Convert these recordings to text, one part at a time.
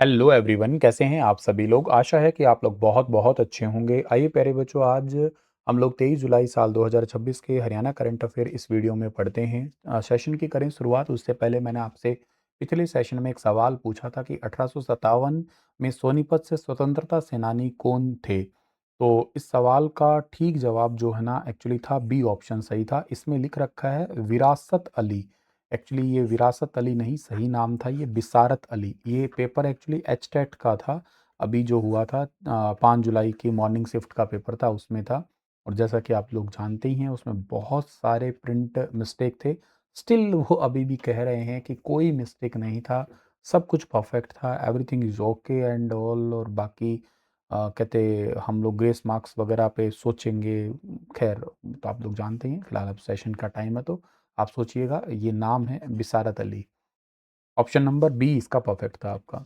Hello everyone, कैसे हैं आप सभी लोग। आशा है कि आप लोग बहुत बहुत अच्छे होंगे। आइए प्यारे बच्चों, आज हम लोग 23 जुलाई साल 2026 के हरियाणा करंट अफेयर इस वीडियो में पढ़ते हैं। सेशन की करें शुरुआत उससे पहले मैंने आपसे पिछले सेशन में एक सवाल पूछा था कि 1857 में सोनीपत से स्वतंत्रता सेनानी कौन थे। तो इस सवाल का ठीक जवाब जो है ना एक्चुअली था बी ऑप्शन सही था। इसमें लिख रखा है विरासत अली। एक्चुअली ये विरासत अली नहीं, सही नाम था ये बिसारत अली। ये पेपर एक्चुअली एच टेट का था, अभी जो हुआ था 5 जुलाई की मॉर्निंग शिफ्ट का पेपर था उसमें था। और जैसा कि आप लोग जानते ही हैं उसमें बहुत सारे प्रिंट मिस्टेक थे। स्टिल वो अभी भी कह रहे हैं कि कोई मिस्टेक नहीं था, सब कुछ परफेक्ट था, everything is okay and all. और बाकी कहते हम लोग ग्रेस मार्क्स वगैरह पे सोचेंगे। खैर, तो आप लोग जानते हैं फिलहाल अब सेशन का टाइम है, तो आप सोचिएगा। ये नाम है बिसारत अली। ऑप्शन नंबर बी इसका परफेक्ट था आपका।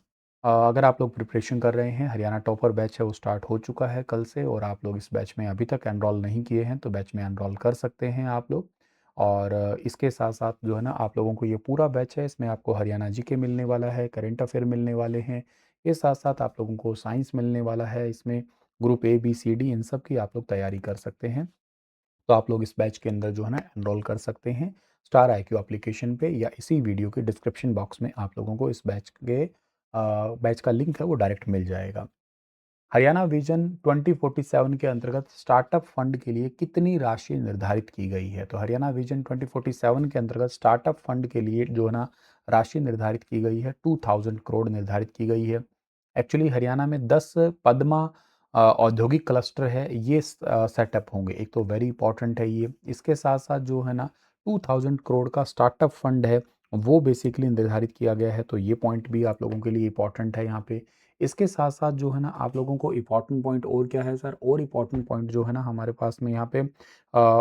अगर आप लोग प्रिपरेशन कर रहे हैं, हरियाणा टॉपर बैच है वो स्टार्ट हो चुका है कल से, और आप लोग इस बैच में अभी तक एनरोल नहीं किए हैं तो बैच में एनरोल कर सकते हैं आप लोग। और इसके साथ साथ जो है ना आप लोगों को ये पूरा बैच है, इसमें आपको हरियाणा जीके मिलने वाला है, करेंट अफेयर मिलने वाले हैं। ये साथ साथ आप लोगों को साइंस मिलने वाला है। इसमें group A B C D इन सब की आप लोग तैयारी कर सकते हैं। तो आप लोग इस बैच के अंदर जो है ना एनरोल कर सकते हैं स्टार आईक्यू एप्लीकेशन पे, या इसी वीडियो के डिस्क्रिप्शन बॉक्स में आप लोगों को इस बैच का लिंक है वो डायरेक्ट मिल जाएगा। हरियाणा विजन 2047 के अंतर्गत स्टार्टअप फंड के लिए कितनी राशि निर्धारित की गई है। तो हरियाणा विजन 2047 के अंतर्गत स्टार्टअप फंड के लिए जो है ना राशि निर्धारित की गई है 2000 करोड़ निर्धारित की गई है। एक्चुअली हरियाणा में 10 पद्मा औद्योगिक क्लस्टर है, ये सेटअप होंगे। एक तो वेरी इंपॉर्टेंट है ये। इसके साथ साथ जो है ना 2000 करोड़ का स्टार्टअप फंड है वो बेसिकली निर्धारित किया गया है, तो ये पॉइंट भी आप लोगों के लिए इंपॉर्टेंट है यहाँ पे। इसके साथ साथ जो है ना आप लोगों को इम्पॉर्टेंट पॉइंट और क्या है सर, और इम्पॉर्टेंट पॉइंट जो है ना हमारे पास में यहाँ पे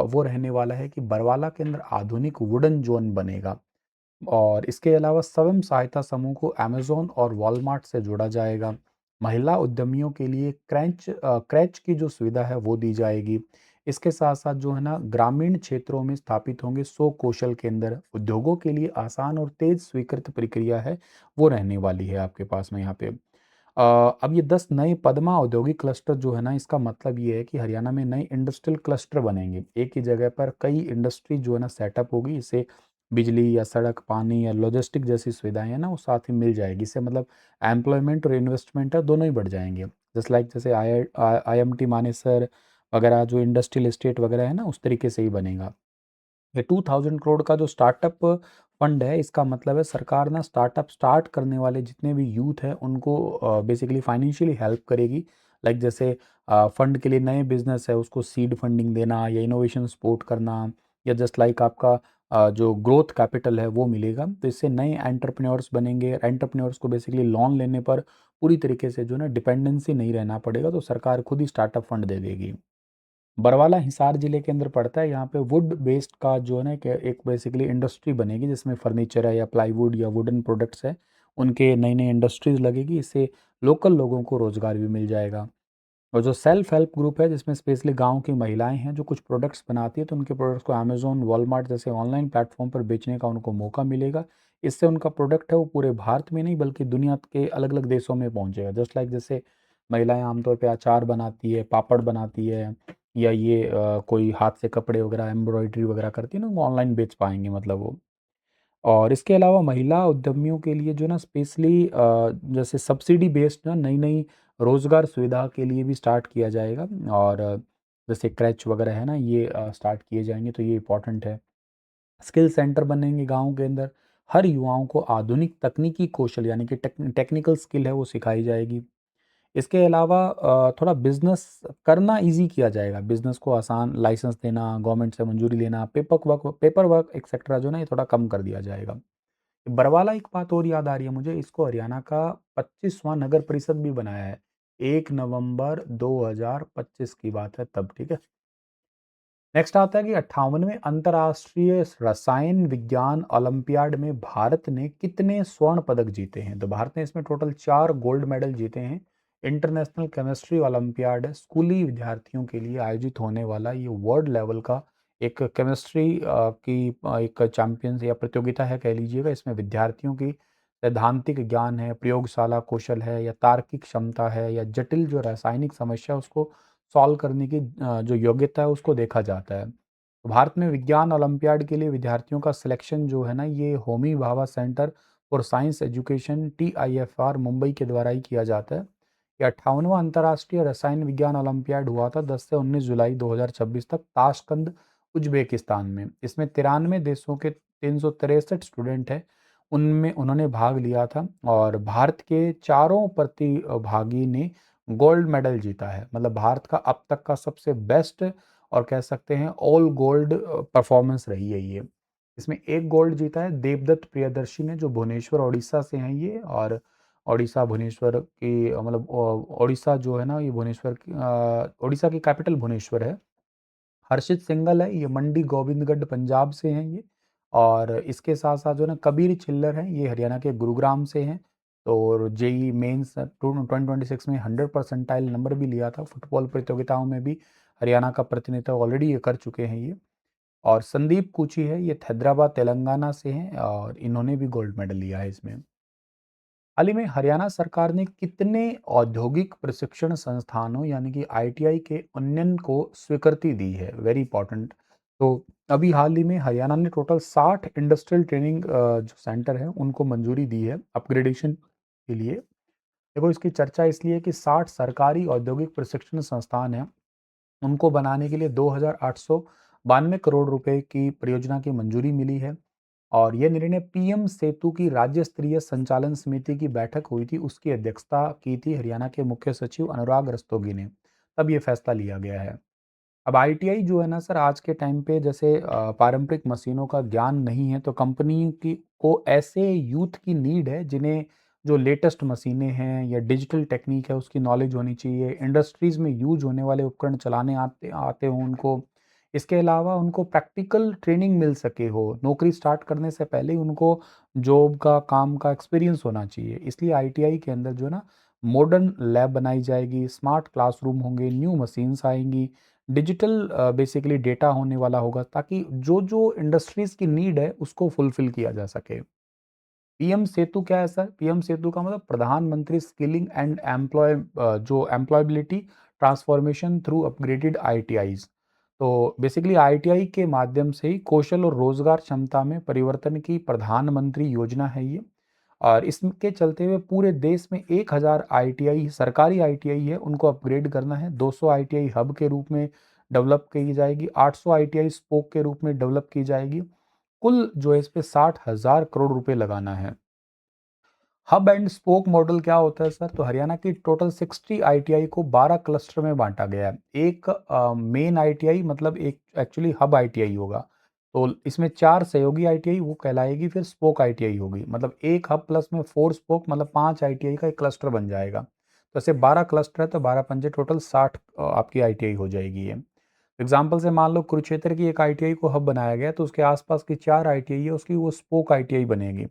वो रहने वाला है कि बरवाला के अंदर आधुनिक वुडन जोन बनेगा। और इसके अलावा स्वयं सहायता समूह को अमेज़न और वॉलमार्ट से जोड़ा जाएगा। महिला उद्यमियों के लिए क्रैच की जो सुविधा है वो दी जाएगी। इसके साथ-साथ जो है ना ग्रामीण क्षेत्रों में स्थापित होंगे 100 कौशल केंद्र। उद्योगों के लिए आसान और तेज़ स्वीकृत प्रक्रिया है, वो रहने वाली है आपके पास में यहाँ पे। अब ये 10 नए पदमा औद्योगिक क्लस्टर जो है ना इसका मतलब ये है कि हरियाणा में नए इंडस्ट्रियल क्लस्टर बनेंगे। एक ही जगह पर कई इंडस्ट्री जो है ना सेटअप होगी, इससे बिजली या सड़क, पानी या लॉजिस्टिक जैसी सुविधाएँ हैं ना वो साथ ही मिल जाएगी। इससे मतलब एम्प्लॉयमेंट और इन्वेस्टमेंट है दोनों ही बढ़ जाएँगे। जैसे आईएमटी मानेसर वगैरह जो इंडस्ट्रियल एस्टेट वगैरह है ना उस तरीके से ही बनेगा। ये 2000 करोड़ का जो स्टार्टअप फंड है इसका मतलब है सरकार ना स्टार्टअप स्टार्ट करने वाले जितने भी यूथ है उनको बेसिकली फाइनेंशियली हेल्प करेगी। लाइक जैसे फंड के लिए नए बिजनेस है उसको सीड फंडिंग देना या इनोवेशन सपोर्ट करना, या जस्ट लाइक आपका जो ग्रोथ कैपिटल है वो मिलेगा। तो इससे नए एंटरप्रेन्योर्स बनेंगे। एंटरप्रेन्योर्स को बेसिकली लोन लेने पर पूरी तरीके से जो है ना डिपेंडेंसी नहीं रहना पड़ेगा, तो सरकार खुद ही स्टार्टअप फंड दे देगी। बरवाला हिसार जिले के अंदर पड़ता है। यहाँ पे वुड बेस्ड का जो है ना एक बेसिकली इंडस्ट्री बनेगी जिसमें फर्नीचर है या प्लाईवुड या वुडन प्रोडक्ट्स है, उनके नई नई इंडस्ट्रीज लगेगी। इससे लोकल लोगों को रोजगार भी मिल जाएगा। और जो सेल्फ हेल्प ग्रुप है जिसमें स्पेशली गांव की महिलाएं हैं जो कुछ प्रोडक्ट्स बनाती है, तो उनके प्रोडक्ट्स को अमेजोन वॉलमार्ट जैसे ऑनलाइन प्लेटफॉर्म पर बेचने का उनको मौका मिलेगा। इससे उनका प्रोडक्ट है वो पूरे भारत में नहीं बल्कि दुनिया के अलग अलग देशों में पहुंचेगा। जस्ट लाइक जैसे महिलाएं आमतौर पे अचार बनाती है, पापड़ बनाती है, या ये कोई हाथ से कपड़े वगैरह एम्ब्रॉयडरी वगैरह करती है ना, वो ऑनलाइन बेच पाएंगे मतलब वो। और इसके अलावा महिला उद्यमियों के लिए जो ना स्पेशली जैसे सब्सिडी बेस्ड ना नई नई रोजगार सुविधा के लिए भी स्टार्ट किया जाएगा। और जैसे क्रैच वगैरह है ना ये स्टार्ट किए जाएंगे, तो ये इंपॉर्टेंट है। स्किल सेंटर बनेंगे गाँव के अंदर। हर युवाओं को आधुनिक तकनीकी कौशल यानी कि टेक्निकल स्किल है वो सिखाई जाएगी। इसके अलावा थोड़ा बिज़नेस करना ईज़ी किया जाएगा। बिज़नेस को आसान, लाइसेंस देना, गवर्नमेंट से मंजूरी लेना, पेपर वर्क एक्सेट्रा जो है ना ये थोड़ा कम कर दिया जाएगा। बरवाला एक बात और याद आ रही है मुझे, इसको हरियाणा का 25वां नगर परिषद भी बनाया है। 1 नवंबर 2025 की बात है तब, ठीक है। नेक्स्ट आता है कि 58वें अंतर्राष्ट्रीय रसायन विज्ञान ओलंपियाड में भारत ने कितने स्वर्ण पदक जीते हैं। तो भारत ने इसमें टोटल 4 गोल्ड मेडल जीते हैं। इंटरनेशनल केमिस्ट्री ओलंपियाड है, स्कूली विद्यार्थियों के लिए आयोजित होने वाला ये वर्ल्ड लेवल का एक केमिस्ट्री की एक चैंपियंस या प्रतियोगिता है कह लीजिएगा। इसमें विद्यार्थियों की सैद्धांतिक ज्ञान है, प्रयोगशाला कौशल है या तार्किक क्षमता है या जटिल जो रासायनिक समस्या है उसको सॉल्व करने की जो योग्यता है उसको देखा जाता है। तो भारत में विज्ञान ओलंपियाड के लिए विद्यार्थियों का सिलेक्शन जो है ना ये Homi Bhabha centre for science education TIFR Mumbai के द्वारा ही किया जाता है। ये 58वां अंतर्राष्ट्रीय रसायन विज्ञान ओलंपियाड हुआ था 10 से 19 जुलाई 2026 तक ताशकंद, उज्बेकिस्तान में। इसमें 93 देशों के 363 स्टूडेंट हैं, उनमें उन्होंने भाग लिया था और भारत के चारों प्रतिभागी ने गोल्ड मेडल जीता है। मतलब भारत का अब तक का सबसे बेस्ट और कह सकते हैं ऑल गोल्ड परफॉर्मेंस रही है ये। इसमें एक गोल्ड जीता है देवदत्त प्रियदर्शी ने, जो भुवनेश्वर ओडिशा से हैं ये। और ओडिशा भुवनेश्वर की मतलब ओडिशा जो है ना ये भुवनेश्वर की ओडिशा की कैपिटल भुवनेश्वर है। हर्षित सिंघल है, ये मंडी गोविंदगढ़ पंजाब से हैं ये। और इसके साथ-साथ जो है ना कबीर छिल्लर हैं, ये हरियाणा के गुरुग्राम से हैं। तो जेईई मेंस 2026 में 100 परसेंटाइल नंबर भी लिया था। फुटबॉल प्रतियोगिताओं में भी हरियाणा का प्रतिनिधित्व ऑलरेडी ये कर चुके हैं ये। और संदीप कूची है, ये हैदराबाद तेलंगाना से हैं और इन्होंने भी गोल्ड मेडल लिया है इसमें। हाल ही में हरियाणा सरकार ने कितने औद्योगिक प्रशिक्षण संस्थानों यानी कि ITI के उन्नयन को स्वीकृति दी है? Very important. तो अभी हाल ही में हरियाणा ने टोटल 60 इंडस्ट्रियल ट्रेनिंग जो सेंटर है उनको मंजूरी दी है अपग्रेडेशन के लिए। देखो इसकी चर्चा इसलिए है कि 60 सरकारी औद्योगिक प्रशिक्षण संस्थान हैं, उनको बनाने के लिए 2,892 करोड़ रुपए की परियोजना की मंजूरी मिली है। और ये निर्णय पीएम सेतु की राज्य स्तरीय संचालन समिति की बैठक हुई थी, उसकी अध्यक्षता की थी हरियाणा के मुख्य सचिव अनुराग रस्तोगी ने। तब ये फैसला लिया गया है। अब ITI जो है ना सर आज के टाइम पे जैसे पारंपरिक मशीनों का ज्ञान नहीं है, तो कंपनी की को ऐसे यूथ की नीड है जिन्हें जो लेटेस्ट मशीनें हैं या डिजिटल टेक्निक है उसकी नॉलेज होनी चाहिए। इंडस्ट्रीज में यूज होने वाले उपकरण चलाने आते आते हों उनको। इसके अलावा उनको प्रैक्टिकल ट्रेनिंग मिल सके हो, नौकरी स्टार्ट करने से पहले ही उनको जॉब का काम का एक्सपीरियंस होना चाहिए। इसलिए ITI के अंदर जो है ना मॉडर्न लैब बनाई जाएगी, स्मार्ट क्लासरूम होंगे, न्यू मशीन्स आएंगी, डिजिटल बेसिकली डेटा होने वाला होगा ताकि जो इंडस्ट्रीज की नीड है उसको फुलफिल किया जा सके। पीएम सेतु क्या है सर? पीएम सेतु का मतलब प्रधानमंत्री स्किलिंग एंड जो employability transformation through upgraded ITIs। तो बेसिकली ITI के माध्यम से ही कौशल और रोजगार क्षमता में परिवर्तन की प्रधानमंत्री योजना है ये। और इसके चलते हुए पूरे देश में 1000 ITI सरकारी ITI है उनको अपग्रेड करना है। 200 ITI हब के रूप में डेवलप की जाएगी, 800 ITI स्पोक के रूप में डेवलप की जाएगी। कुल जो है इस पे 60,000 करोड़ रुपए लगाना है। हब एंड स्पोक मॉडल क्या होता है सर? तो हरियाणा की टोटल 60 ITI को 12 क्लस्टर में बांटा गया है। एक मेन ITI मतलब एक एक्चुअली हब ITI होगा। तो इसमें 4 सहयोगी ITI वो कहलाएगी, फिर स्पोक ITI होगी। मतलब एक हब प्लस में 4 स्पोक मतलब 5 ITI का एक क्लस्टर बन जाएगा। तो ऐसे 12 क्लस्टर है तो 12 पंजे टोटल 60 आपकी ITI हो जाएगी ये। एग्जाम्पल से मान लो कुरुक्षेत्र की एक ITI को हब बनाया गया तो उसके आसपास की 4 ITI है उसकी वो स्पोक ITI बनेगी।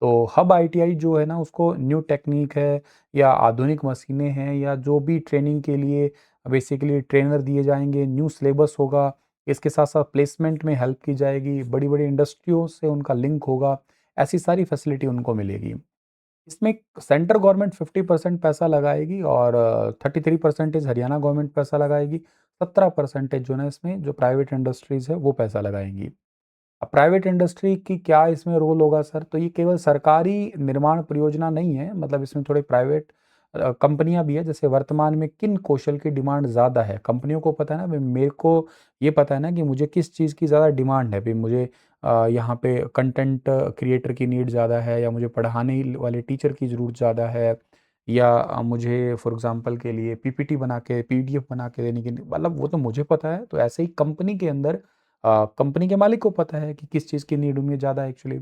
तो हब ITI जो है ना उसको न्यू टेक्निक है या आधुनिक मशीनें हैं या जो भी ट्रेनिंग के लिए बेसिकली ट्रेनर दिए जाएंगे, न्यू सिलेबस होगा। इसके साथ साथ प्लेसमेंट में हेल्प की जाएगी, बड़ी बड़ी इंडस्ट्रियों से उनका लिंक होगा। ऐसी सारी फैसिलिटी उनको मिलेगी। इसमें सेंट्रल गवर्नमेंट 50% पैसा लगाएगी और 33% हरियाणा गवर्नमेंट पैसा लगाएगी। 17% जो ना इसमें जो प्राइवेट इंडस्ट्रीज है वो पैसा लगाएंगी। अब प्राइवेट इंडस्ट्री की क्या इसमें रोल होगा सर? तो ये केवल सरकारी निर्माण परियोजना नहीं है, मतलब इसमें थोड़े प्राइवेट कंपनियां भी है। जैसे वर्तमान में किन कौशल की डिमांड ज़्यादा है, कंपनियों को पता है ना भाई, मेरे को ये पता है ना कि मुझे किस चीज़ की ज़्यादा डिमांड है भाई। मुझे यहाँ पे कंटेंट क्रिएटर की नीड ज़्यादा है या मुझे पढ़ाने वाले टीचर की ज़रूरत ज़्यादा है या मुझे फॉर एग्जांपल के लिए PPT बना के PDF बना के देने की मतलब वो तो मुझे पता है। तो ऐसे ही कंपनी के अंदर कंपनी के मालिक को पता है कि किस चीज़ की नीड उनमें ज़्यादा है एक्चुअली।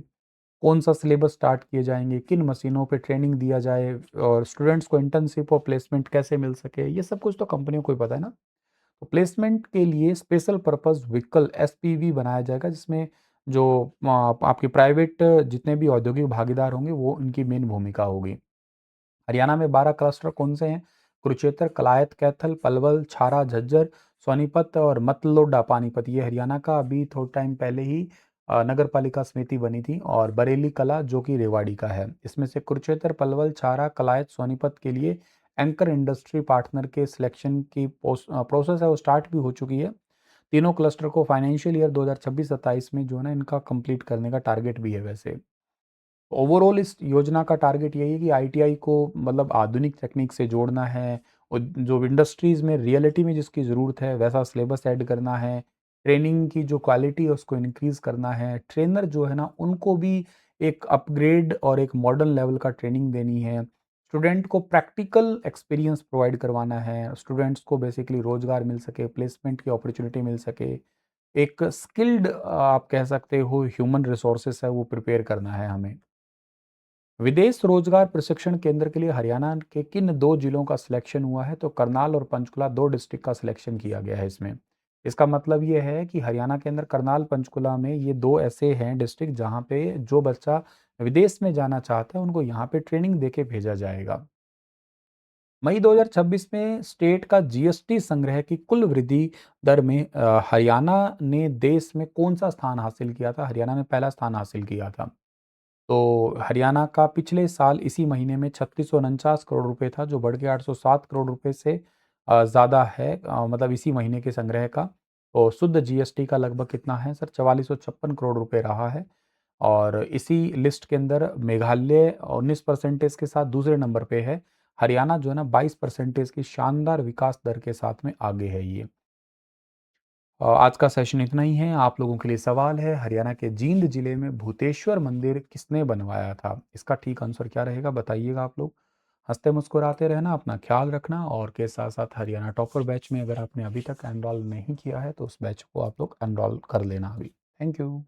कौन-सा सिलेबस स्टार्ट किए जाएँगे, किन मशीनों पे ट्रेनिंग दिया जाए और स्टूडेंट्स को इंटर्नशिप और प्लेसमेंट कैसे मिल सके, ये सब कुछ तो कंपनियों को ही पता है ना। तो प्लेसमेंट के लिए स्पेशल पर्पस व्हीकल SPV बनाया जाएगा जिसमें जो आपके प्राइवेट जितने भी औद्योगिक भागीदार होंगे वो उनकी मेन भूमिका होगी। हरियाणा में 12 क्लस्टर कौन से हैं? कुरुक्षेत्र, कलायत, कैथल, पलवल, छारा, झज्जर, सोनीपत और मतलोडा, पानीपत। ये हरियाणा का अभी थोड़ा टाइम पहले ही नगर पालिका समिति बनी थी, और बरेली कला जो कि रेवाड़ी का है। इसमें से कुरुक्षेत्र, पलवल, छारा, कलायत, सोनीपत के लिए एंकर इंडस्ट्री पार्टनर के सिलेक्शन की प्रोसेस है वो स्टार्ट भी हो चुकी है। तीनों क्लस्टर को फाइनेंशियल ईयर 2026-27 में जो है ना इनका कंप्लीट करने का टारगेट भी है वैसे। ओवरऑल इस योजना का टारगेट यही है कि आईटीआई को मतलब आधुनिक तकनीक से जोड़ना है, और जो इंडस्ट्रीज़ में रियलिटी में जिसकी ज़रूरत है वैसा सिलेबस ऐड करना है, ट्रेनिंग की जो क्वालिटी है उसको इंक्रीज़ करना है, ट्रेनर जो है ना उनको भी एक अपग्रेड और एक मॉडर्न लेवल का ट्रेनिंग देनी है, स्टूडेंट को प्रैक्टिकल एक्सपीरियंस प्रोवाइड करवाना है, स्टूडेंट्स को बेसिकली रोज़गार मिल सके, प्लेसमेंट की अपॉर्चुनिटी मिल सके, एक स्किल्ड आप कह सकते हो ह्यूमन रिसोर्सेस है वो प्रिपेयर करना है हमें। विदेश रोजगार प्रशिक्षण केंद्र के लिए हरियाणा के किन 2 जिलों का सिलेक्शन हुआ है? तो करनाल और पंचकुला 2 डिस्ट्रिक्ट का सिलेक्शन किया गया है इसमें। इसका मतलब ये है कि हरियाणा के अंदर करनाल, पंचकुला में ये 2 ऐसे हैं डिस्ट्रिक्ट जहाँ पे जो बच्चा विदेश में जाना चाहता है, उनको यहाँ पे ट्रेनिंग देके भेजा जाएगा। मई 2026 में स्टेट का जीएसटी संग्रह की कुल वृद्धि दर में हरियाणा ने देश में कौन-सा स्थान हासिल किया था? हरियाणा ने पहला स्थान हासिल किया था। तो हरियाणा का पिछले साल इसी महीने में 3649 करोड़ रुपए था, जो बढ़ के 807 करोड़ रुपए से ज़्यादा है, मतलब इसी महीने के संग्रह का। तो शुद्ध जीएसटी का लगभग कितना है सर? 4456 करोड़ रुपए रहा है, और इसी लिस्ट के अंदर मेघालय 19% के साथ दूसरे नंबर पे है। हरियाणा जो है ना 22% की शानदार विकास दर के साथ में आगे है ये। आज का सेशन इतना ही है। आप लोगों के लिए सवाल है, हरियाणा के जींद जिले में भूतेश्वर मंदिर किसने बनवाया था? इसका ठीक आंसर क्या रहेगा बताइएगा आप लोग। हँसते मुस्कुराते रहना, अपना ख्याल रखना, और के साथ-साथ हरियाणा टॉपर बैच में अगर आपने अभी तक एनरोल नहीं किया है, तो उस बैच को आप लोग एनरोल कर लेना अभी। Thank you.